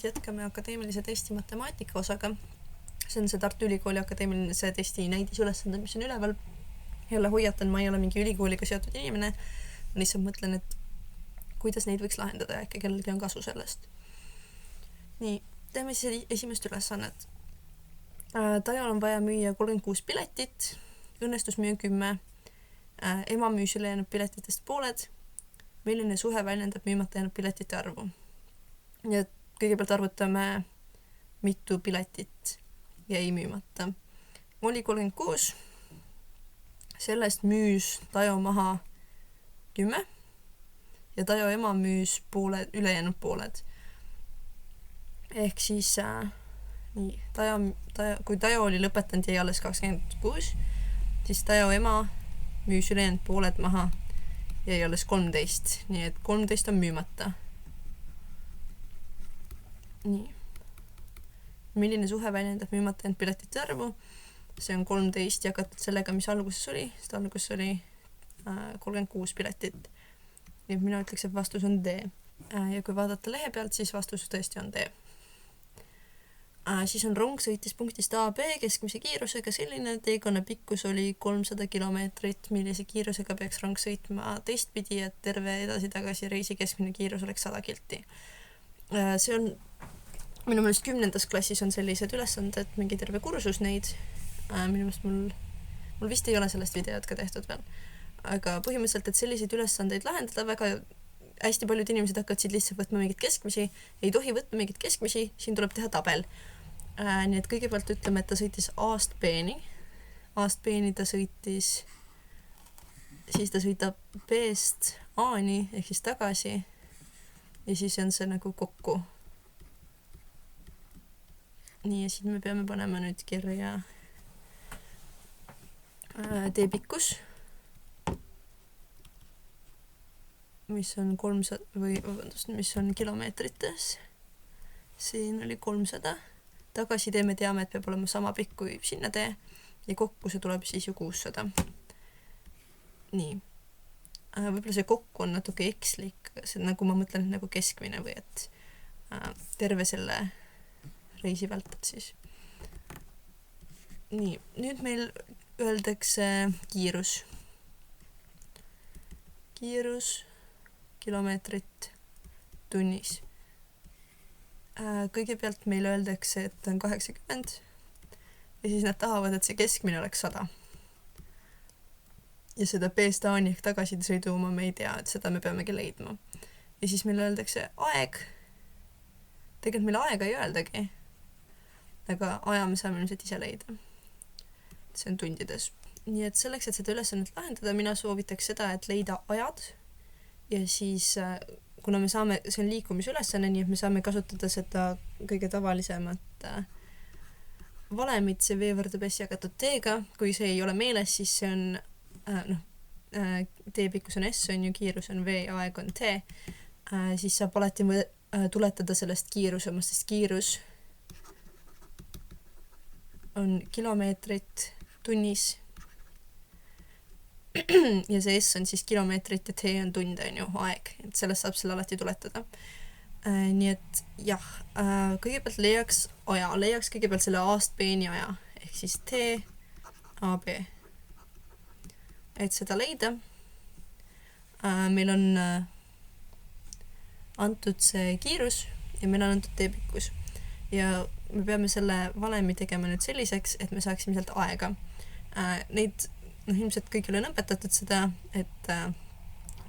Jätkame akadeemilise testi matemaatika osaga. See on see Tartu Ülikooli akadeemilise testi näidisülesanded, mis on üleval. Jälle hoiatan, ma ei ole mingi ülikooliga seotud inimene. Ma lihtsalt mõtlen, et kuidas neid võiks lahendada ja äkki kellelgi on kasu sellest. Nii, teeme siis esimest ülesannet. Tajal on vaja müüa 36 piletit, õnnestus müüa 10. Ema müüs ülejäänud piletitest pooled. Milline suhe väljendab müümata jäänud piletite arvu? Ja kõigepealt arvutame, mitu piletit jäi müümata. Oli 36. Sellest müüs Tajo maha 10 ja Tajo ema müüs ülejäänud pooled. Ehk siis nii, kui Tajo oli lõpetanud jäi alles 26, siis Tajo ema müüs ülejäänud pooled maha jäi alles 13, nii et 13 on müümata. Nii. Milline suhe väljendab müümata jäänud piletite arvu? See on 13 jagatud sellega, mis alguses oli, sest alguses oli 36 piletit. Nii et mina ütleks, et vastus on D. Ja kui vaadata lehe pealt, siis vastus tõesti on D. Siis on rong sõitis punktist A B keskmise kiirusega selline, teekonna pikkus oli 300 kilomeetrit, millise kiirusega peaks rong sõitma teistpidi, et terve edasi-tagasi reisi keskmine kiirus oleks 100 kilti. See on minu meelest 10. klassis on sellised ülesanded, mingi terve kursus neid. Minu meelest mul vist ei ole sellest videot ka tehtud veel. Aga põhimõtteliselt, et selliseid ülesandeid lahendada väga hästi paljud inimesed hakkavad lihtsalt võtma mingit keskmisi. Ei tohi võtma mingit keskmisi, siin tuleb teha tabel. Nii et kõigepealt ütleme, et ta sõitis A-st B-ni. A-st B-ni ta sõitis, siis ta sõitab B-st A-ni ehk siis tagasi ja siis on see nagu kokku. Nii ja siin me peame panema nüüd kirja teepikkus, mis on 300 mis on kilomeetrites. Siin oli 300. Tagasi tee me teame, et peab olema sama pikk kui sinna tee ja kokku see tuleb siis ju 600. Nii. Võib-olla see kokku on natuke ekslik, see nagu ma mõtlen nagu keskmine või et terve selle reisi vältad siis. Nii, nüüd meil öeldakse kiirus. Kiirus kilomeetrit tunnis. Kõigepealt meil öeldakse, et on 80 ja siis nad tahavad, et see keskmine oleks 100. Ja seda B-st A-ni ehk tagasisõidu oma me ei tea, et seda me peamegi leidma. Ja siis meil öeldakse aeg. Tegelikult meil aega ei öeldagi, aga aja me saame ilmselt ise leida. See on tundides. Nii et selleks, et seda ülesannet lahendada, mina soovitaks seda, et leida ajad ja siis kuna me saame, see on liikumisülesanne, nii et me saame kasutada seda kõige tavalisemat valemit, see V võrdub S jagatud T-ga. Kui see ei ole meeles, siis see on T-pikkus on S, on ju, kiirus on V ja aeg on T. Siis saab alati tuletada sellest kiirusemast, sest kiirus on kilomeetrit tunnis ja see S on siis kilomeetrit ja T on tund, on ju, aeg. Et sellest saab selle alati tuletada. Nii et jah, kõigepealt leiaks aja. Leiaks kõigepealt selle A-st B-ni aja, ehk siis T, A, B. Et seda leida, meil on antud see kiirus ja meil on antud T-pikkus. Ja me peame selle valemi tegema nüüd selliseks, et me saaksime sealt aega. Neid ilmselt kõigile on õpetatud seda, et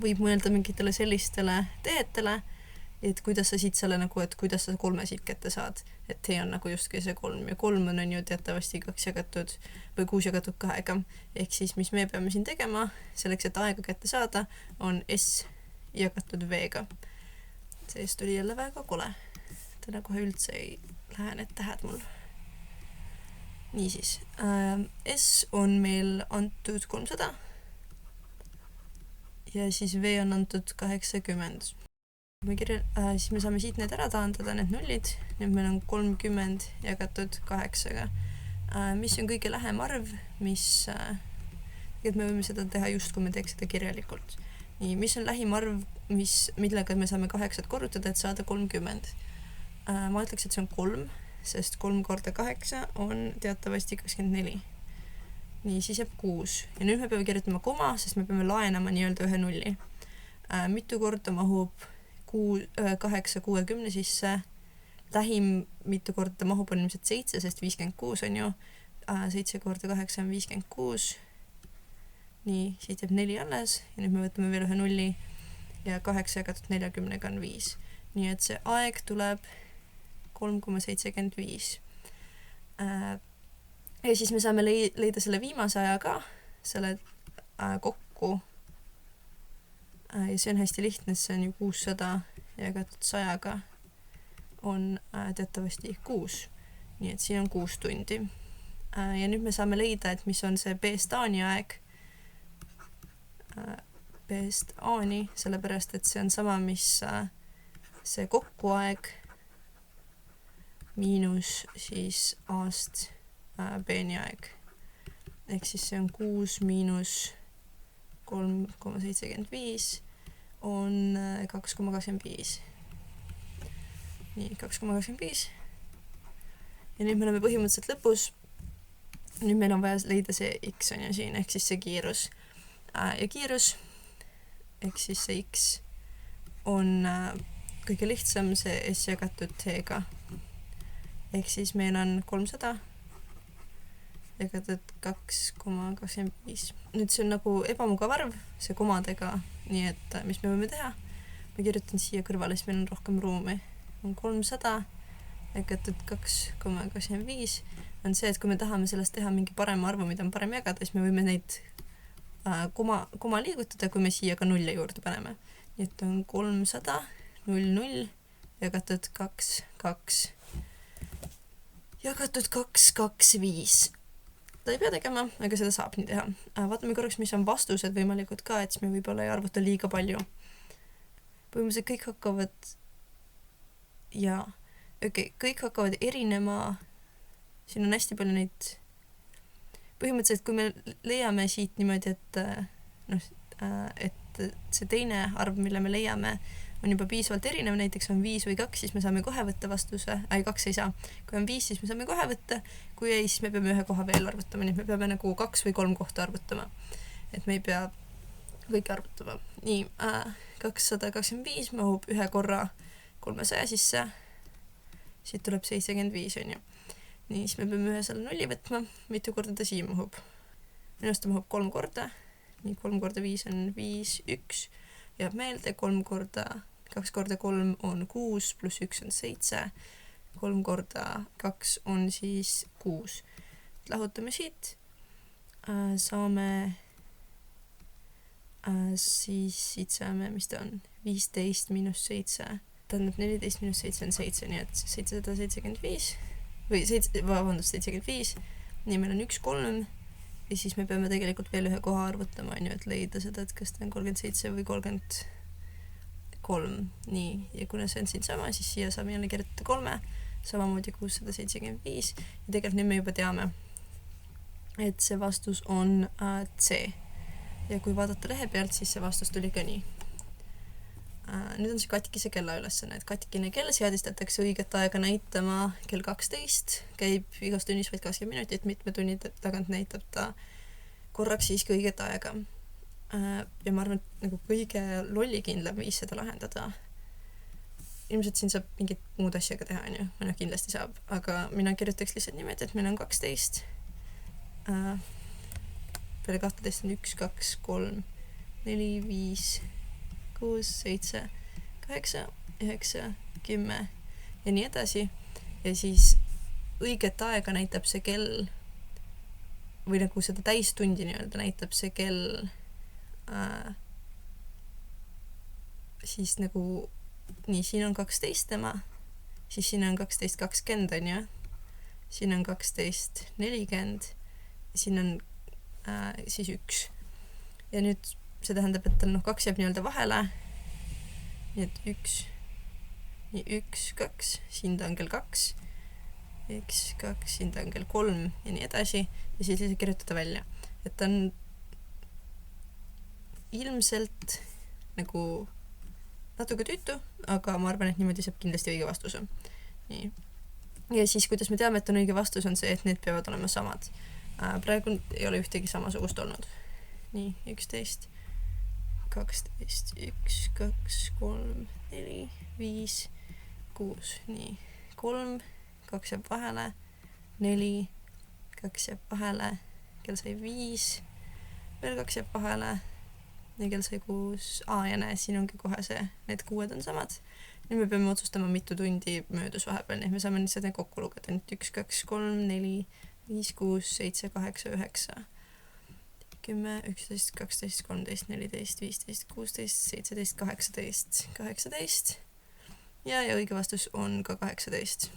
võib mõelda mingitele sellistele tehetele, et kuidas sa siit selle nagu, et kuidas sa 3 siit kätte saad. Et T on nagu justkui see 3 ja 3 on ju teatavasti 2 jagatud või 6 jagatud 2. Ehk siis, mis me peame siin tegema, selleks, et aega kätte saada, on S jagatud V-ga. Seest tuli jälle väga kole. Täna kohe üldse ei lähe need tähed mul. Niisiis, S on meil antud 300 ja siis V on antud 80. Siis me saame siit need ära taandada, need nullid. Nüüd meil on 30 jagatud 8-ga. Mis on kõige lähem arv, mis me võime seda teha just, kui me teeks seda kirjalikult. Nii, mis on lähim arv, millega me saame 8 korrutada, et saada 30? ma ütleks, et see on 3, sest 3 korda 8 on teatavasti 24. Nii, siis jääb 6. Ja nüüd me peame kirjutama koma, sest me peame laenama nii-öelda ühe nulli. Mitu korda mahub 8 60 sisse. Lähim mitu korda mahub on ilmselt 7, sest 56 on ju. 7 korda 8 on 56. Nii, siit jääb 4 alles ja nüüd me võtame veel ühe nulli ja 8 jagatud 40 on 5. Nii et see aeg tuleb 3,75. Ja siis me saame leida selle viimase aja ka, selle kokku. Ja see on hästi lihtne, see on ju 600 jagatud 100-ga on teatavasti 6. Nii et siin on 6 tundi. Ja nüüd me saame leida, et mis on see B-st A-ni aeg. B-st A-ni, sellepärast, et see on sama, mis see kokkuaeg miinus siis A-st B-ni aeg. Ehk siis see on 6 miinus 3,75 on 2,25. Nii, 2,25. Ja nüüd me oleme põhimõtteliselt lõpus. Nüüd meil on vaja leida see X on ju siin, ehk siis see kiirus. Ja kiirus, ehk siis see X on kõige lihtsam see S jagatud T-ga. Ehk siis meil on 300 jagatud 2,25. Nüüd see on nagu ebamugav arv, see komadega, nii et mis me võime teha? Ma kirjutan siia kõrvale, siis meil on rohkem ruumi. On 300 jagatud 2,25 on see, et kui me tahame sellest teha mingi parema arvu, mida on parem jagada, siis me võime neid koma liigutada, kui me siia ka nulli juurde paneme. Nii et on 300, 0, 0 jagatud 2, 2 jagatud 2, 2, 5. Ta ei pea tegema, aga seda saab nii teha. Vaatame korraks, mis on vastused võimalikud ka, et siis me võib-olla ei arvuta liiga palju. Põhimõtteliselt kõik hakkavad kõik hakkavad erinema. Siin on hästi palju neid. Põhimõtteliselt, kui me leiame siit niimoodi, et see teine arv, mille me leiame, on juba piisavalt erinev, näiteks on 5 või 2, siis me saame kohe võtta vastuse. 2 ei saa. Kui on 5, siis me saame kohe võtta. Kui ei, siis me peame ühe koha veel arvutama. Nii, me peame nagu 2 või 3 kohta arvutama. Et me ei pea kõike arvutama. Nii, 225 mahub ühe korra 300 sisse. Siit tuleb 75 on ju. Nii, siis me peame ühe selle nulli võtma. Mitu korda ta siia mahub? Minust ta mahub 3 korda. Nii, 3 korda 5 on 5, 1. Jääb meelde, 2 korda 3 on 6, pluss 1 on 7. 3 korda 2 on siis 6. Lahutame siit. Saame siis siit saame, mis ta on? 15 miinus 7. Tähendab 14 miinus 7 on 7, nii et 775 või 75. Nii, meil on 1, 3 ja siis me peame tegelikult veel ühe koha arvutama, et leida seda, et kas ta on 37 või 33. Nii, ja kuna see on siin sama, siis siia saame jälle kirjutada 3, samamoodi 675 ja tegelikult nüüd me juba teame, et see vastus on C. Ja kui vaadata lehe pealt, siis see vastus tuli ka nii. Nüüd on see katkise kella ülesanne, et katkine kell seadistatakse õiget aega näitama kell 12, käib igas tunnis vaid 20 minutit, mitme tunni tagant näitab ta korraks siiski õiget aega. Ja ma arvan, et nagu kõige lollikindlam viis seda lahendada. Ilmselt siin saab mingit muud asjaga teha, mõne kindlasti saab, aga mina kirjutaks lihtsalt niimoodi, et meil on 12. Peale 12 on 1, 2, 3, 4, 5, 6, 7, 8, 9, 10 ja nii edasi. Ja siis õiget aega näitab see kell või nagu seda täistundi nii-öelda näitab see kell siis nagu nii, siin on 12 tema, siis siin on 12.20 on ju, siin on 12.40 ja siin on siis 1. Ja nüüd see tähendab, et tal 2 jääb nii-öelda vahele. Nii et 1, 1, 2, siin ta on kell 2, 1, 2, siin ta on kell 3 ja nii edasi. Ja siis lihtsalt kirjutada välja. Et ta on ilmselt nagu natuke tüütu, aga ma arvan, et niimoodi saab kindlasti õige vastuse. nii. Ja siis, kuidas me teame, et on õige vastus, on see, et need peavad olema samad. Praegu ei ole ühtegi samasugust olnud. Nii, 11, 12, 1, 2, 3, 4, 5, 6, nii, 3, 2 jääb vahele, 4, 2 jääb vahele, kell sai 5, veel 2 jääb vahele, ja kell sai 6, ja näe, siin ongi kohe see, need 6 on samad. Nüüd me peame otsustama, mitu tundi möödus vahepeal, nii et me saame lihtsalt kokku lugeda, nüüd 1, 2, 3, 4, 5, 6, 7, 8, 9, 10, 11, 12, 13, 14, 15, 16, 17, 18, 18 ja õige vastus on ka 18.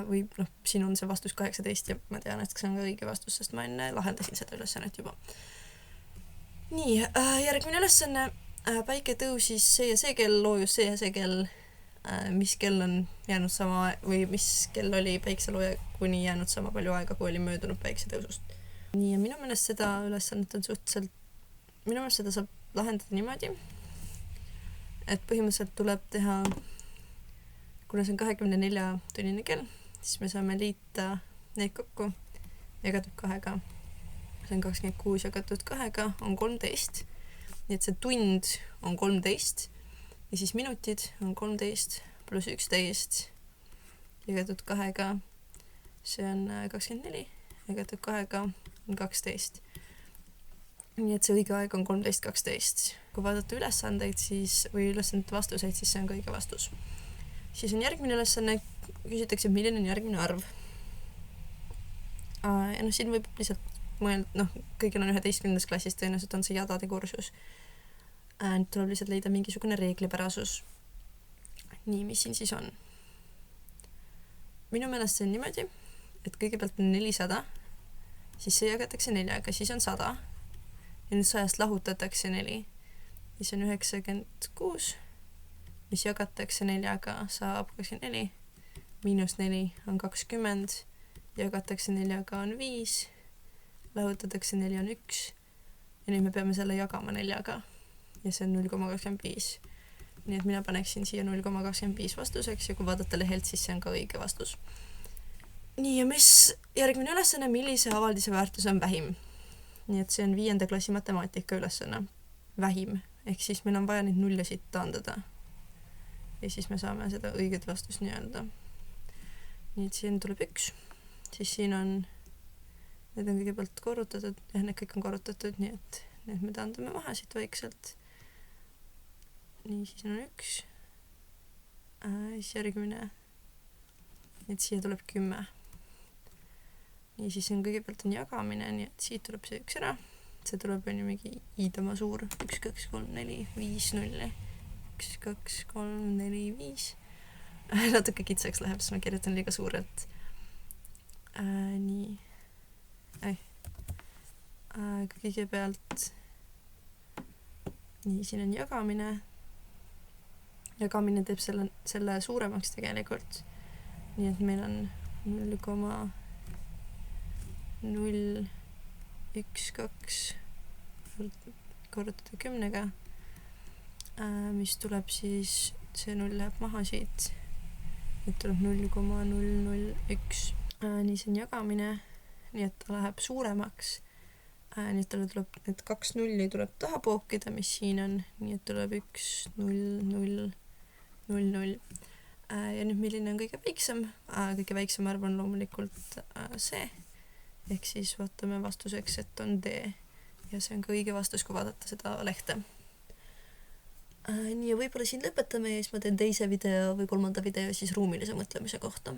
Või siin on see vastus 18 ja ma tean, et see on ka õige vastus, sest ma enne lahendasin seda ülesannet juba. Nii, järgmine ülesanne. Päike tõusis see ja see kell, loojus see ja see kell, mis kell on jäänud sama või mis kell oli päikselooja kuni jäänud sama palju aega, kui oli möödunud päiksetõusust. Nii, ja minu meelest seda ülesannet on minu meelest seda saab lahendada niimoodi, et põhimõtteliselt tuleb teha, kuna see on 24 tunnine kell, siis me saame liita need kokku jagatud 2-ga. See on 26 jagatud 2-ga on 13. Nii et see tund on 13 ja siis minutid on 13 pluss 11 jagatud 2-ga. See on 24 jagatud 2-ga on 12. Nii et see õige aeg on 13.12. Kui vaadata ülesandeid või ülesandete vastuseid, siis see on ka õige vastus. Siis on järgmine ülesanne, küsitakse, milline on järgmine arv. Ja siin võib lihtsalt mõelda, kõigil on 11. klassis, tõenäoliselt on see jadade kursus. Tuleb lihtsalt leida mingisugune reeglipärasus. Nii, mis siin siis on? Minu meelest see on niimoodi, et kõigepealt on 400, siis see jagatakse 4-ga, siis on 100 ja nüüd 100-st lahutatakse 4. Siis on 96, mis jagatakse 4-ga, saab 24, miinus 4 on 20, jagatakse 4-ga on 5, lahutatakse 4 on 1 ja nüüd me peame selle jagama 4-ga ja see on 0,25. Nii et mina paneksin siia 0,25 vastuseks ja kui vaadata lehelt, siis see on ka õige vastus. Nii, ja mis järgmine ülesanne, millise avaldise väärtus on vähim? Nii et see on 5. klassi matemaatika ülesanne. Vähim, ehk siis meil on vaja neid nullesid taandada. Ja siis me saame seda õiget vastust nii-öelda. Nii et siin tuleb 1, siis siin on need on kõigepealt korrutatud, need kõik on korrutatud, nii et nüüd me taandame maha siit vaikselt. Nii, siis on 1. Siis järgmine. Nii et siia tuleb 10. Nii, siis on kõigepealt on jagamine, nii et siit tuleb see 1 ära. See tuleb on ju mingi iidama suur. 1, 2, 3, 4, 5, 0. 1, 2, 3, 4, 5. Natuke kitsaks läheb, sest ma kirjutan liiga suurelt. Nii. Kõigepealt nii, siin on jagamine. Jagamine teeb selle suuremaks tegelikult. Nii et meil on 0,012 korrutada 10-ga, mis tuleb siis, see 0 läheb maha siit. Nüüd tuleb 0,001. Nii, see on jagamine, nii et ta läheb suuremaks. Nii et tuleb need 2 nulli tuleb taha pookida, mis siin on, nii et tuleb 1, 0, 0, 0, 0. Ja nüüd milline on kõige väiksem? Kõige väiksem arv on loomulikult see, ehk siis vaatame vastuseks, et on D ja see on ka õige vastus, kui vaadata seda lehte. Nii ja võib-olla siin lõpetame ja siis ma teen teise video või 3. video siis ruumilise mõtlemise kohta.